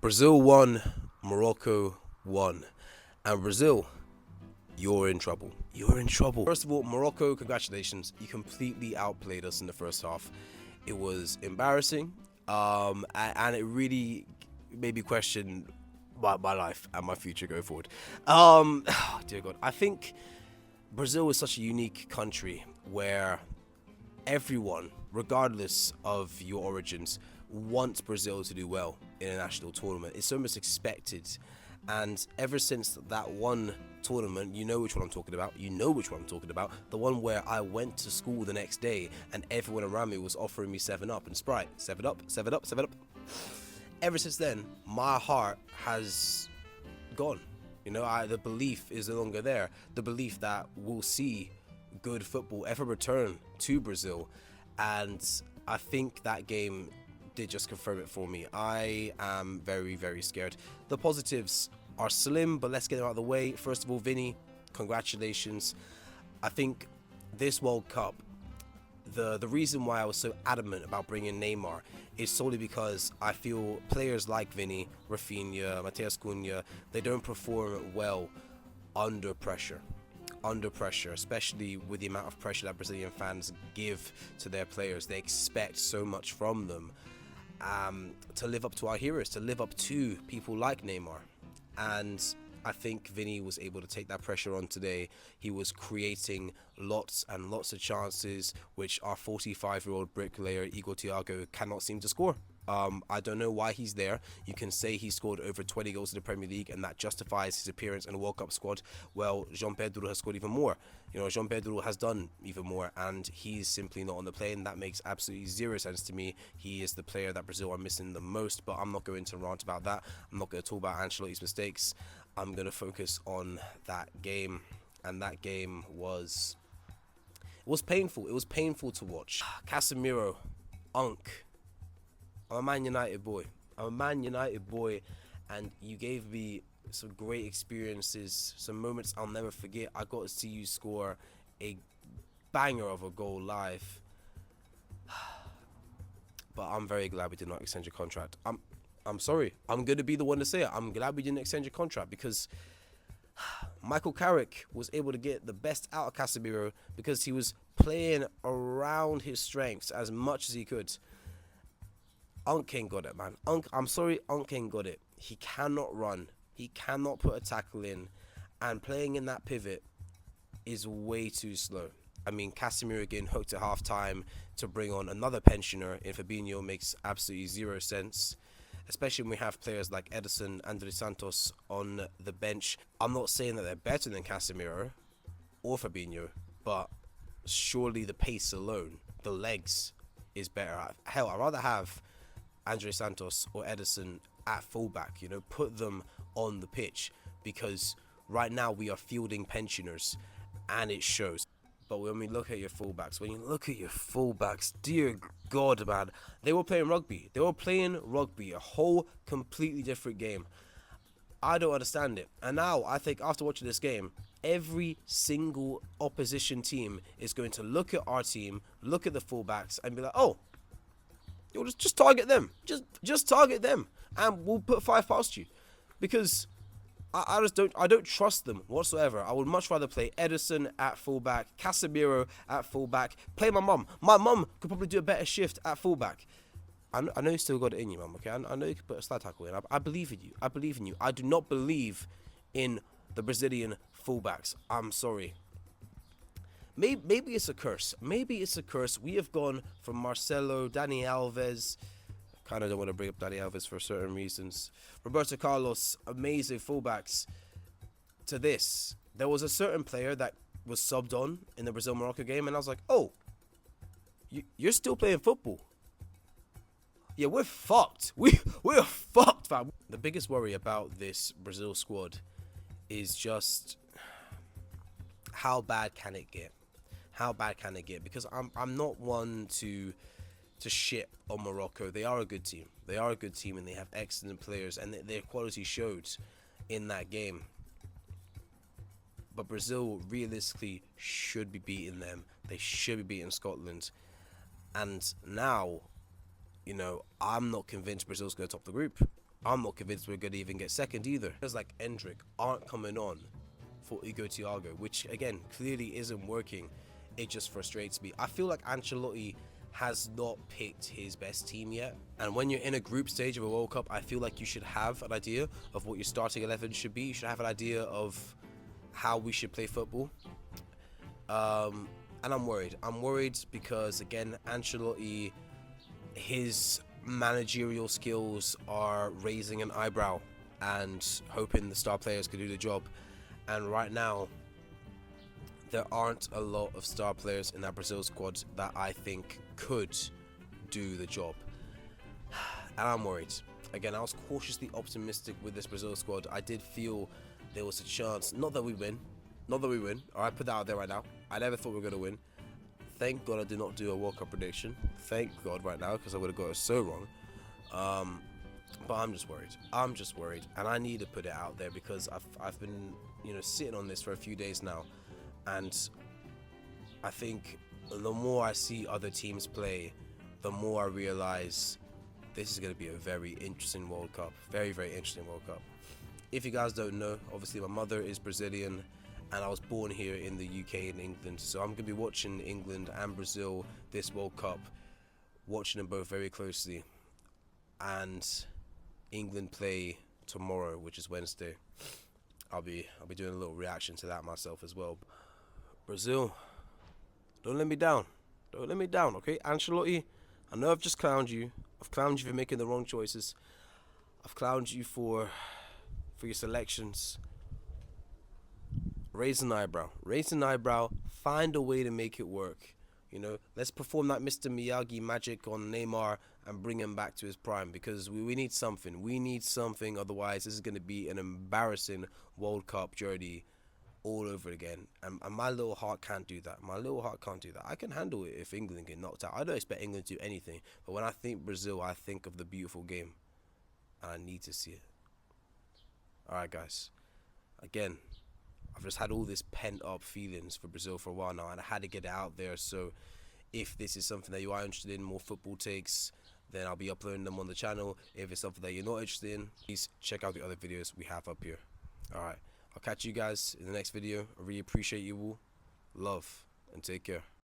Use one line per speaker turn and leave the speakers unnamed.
Brazil won, Morocco won. And Brazil, you're in trouble. You're in trouble. First of all, Morocco, congratulations. You completely outplayed us in the first half. It was embarrassing, and it really made me question my life and my future going forward. Dear God, I think Brazil is such a unique country where everyone, regardless of your origins, wants Brazil to do well in a national tournament. It's almost expected. And ever since that one tournament, you know which one I'm talking about. You know which one I'm talking about. The one where I went to school the next day and everyone around me was offering me 7 Up and Sprite. 7 Up, 7 Up, 7 Up. Ever since then, my heart has gone. The belief is no longer there. The belief that we'll see good football ever return to Brazil. And I think that game did just confirm it for me. I am very, very scared. The positives are slim, but let's get them out of the way. First of all, Vinny, congratulations. I think this World Cup, the reason why I was so adamant about bringing Neymar is solely because I feel players like Vinny, Rafinha, Mateus Cunha, they don't perform well under pressure. Especially with the amount of pressure that Brazilian fans give to their players. They expect so much from them, to live up to our heroes, to live up to people like Neymar. And I think Vinny was able to take that pressure on today. He was creating lots and lots of chances, which our 45-year-old bricklayer Igor Thiago cannot seem to score. I don't know why he's there. You can say he scored over 20 goals in the Premier League and that justifies his appearance in the World Cup squad. Well, João Pedro has scored even more. João Pedro has done even more and he's simply not on the plane. That makes absolutely zero sense to me. He is the player that Brazil are missing the most, but I'm not going to rant about that. I'm not going to talk about Ancelotti's mistakes. I'm going to focus on that game, and that game was painful. It was painful to watch. Casemiro, Unk. I'm a Man United boy. And you gave me some great experiences, some moments I'll never forget. I got to see you score a banger of a goal live. But I'm very glad we did not extend your contract. I'm sorry. I'm going to be the one to say it. I'm glad we didn't extend your contract because Michael Carrick was able to get the best out of Casemiro because he was playing around his strengths as much as he could. Unk ain't got it, man. I'm sorry, Unk ain't got it. He cannot run. He cannot put a tackle in. And playing in that pivot is way too slow. I mean, Casemiro getting hooked at half-time to bring on another pensioner in Fabinho makes absolutely zero sense. Especially when we have players like Ederson, Andre Santos on the bench. I'm not saying that they're better than Casemiro or Fabinho, but surely the pace alone, the legs, is better. Hell, I'd rather have Andre Santos or Ederson at fullback, put them on the pitch because right now we are fielding pensioners and it shows. But when we look at your fullbacks, dear God, man, they were playing rugby. A whole completely different game. I don't understand it. And now I think after watching this game, every single opposition team is going to look at our team, look at the fullbacks and be like, oh, you'll just target them. Just target them. And we'll put 5 past you. Because I don't trust them whatsoever. I would much rather play Ederson at fullback, Casemiro at fullback, play my mum. My mum could probably do a better shift at fullback. I know you still got it in you, mum, okay? I know you could put a slide tackle in. I believe in you. I do not believe in the Brazilian fullbacks. I'm sorry. Maybe it's a curse. We have gone from Marcelo, Dani Alves. Kind of don't want to bring up Dani Alves for certain reasons. Roberto Carlos, amazing fullbacks. To this, there was a certain player that was subbed on in the Brazil-Morocco game, and I was like, oh, you're still playing football. Yeah, we're fucked. We're fucked, fam. The biggest worry about this Brazil squad is just how bad can it get? Because I'm not one to shit on Morocco. They are a good team. And they have excellent players, and their quality showed in that game. But Brazil realistically should be beating them. They should be beating Scotland. And now, I'm not convinced Brazil's going to top the group. I'm not convinced we're going to even get second either. Players like Endrick aren't coming on for Hugo Thiago, which again clearly isn't working. It just frustrates me. I feel like Ancelotti has not picked his best team yet, and when you're in a group stage of a World Cup, I feel like you should have an idea of what your starting 11 should be. You should have an idea of how we should play football. And I'm worried because again, Ancelotti, his managerial skills are raising an eyebrow and hoping the star players can do the job. And right now, there aren't a lot of star players in that Brazil squad that I think could do the job. And I'm worried. Again, I was cautiously optimistic with this Brazil squad. I did feel there was a chance, not that we win. Alright, put that out there right now. I never thought we were going to win. Thank God I did not do a World Cup prediction. Thank God right now, because I would have got it so wrong. But I'm just worried. And I need to put it out there because I've been, sitting on this for a few days now. And I think the more I see other teams play, the more I realize this is going to be a very interesting World Cup. Very, very interesting World Cup. If you guys don't know, obviously my mother is Brazilian and I was born here in the UK and England. So I'm going to be watching England and Brazil this World Cup, watching them both very closely. And England play tomorrow, which is Wednesday. I'll be doing a little reaction to that myself as well. Brazil, don't let me down. Okay? Ancelotti, I know I've just clowned you. I've clowned you for making the wrong choices. I've clowned you for your selections. Raise an eyebrow. Find a way to make it work. Let's perform that Mr. Miyagi magic on Neymar and bring him back to his prime, because we need something. Otherwise this is going to be an embarrassing World Cup journey all over again. And my little heart can't do that. I can handle it if England get knocked out. I don't expect England to do anything. But when I think Brazil, I think of the beautiful game. And I need to see it. Alright, guys. Again, I've just had all this pent up feelings for Brazil for a while now, and I had to get it out there. So if this is something that you are interested in, more football takes, then I'll be uploading them on the channel. If it's something that you're not interested in, please check out the other videos we have up here. Alright, I'll catch you guys in the next video. I really appreciate you all. Love and take care.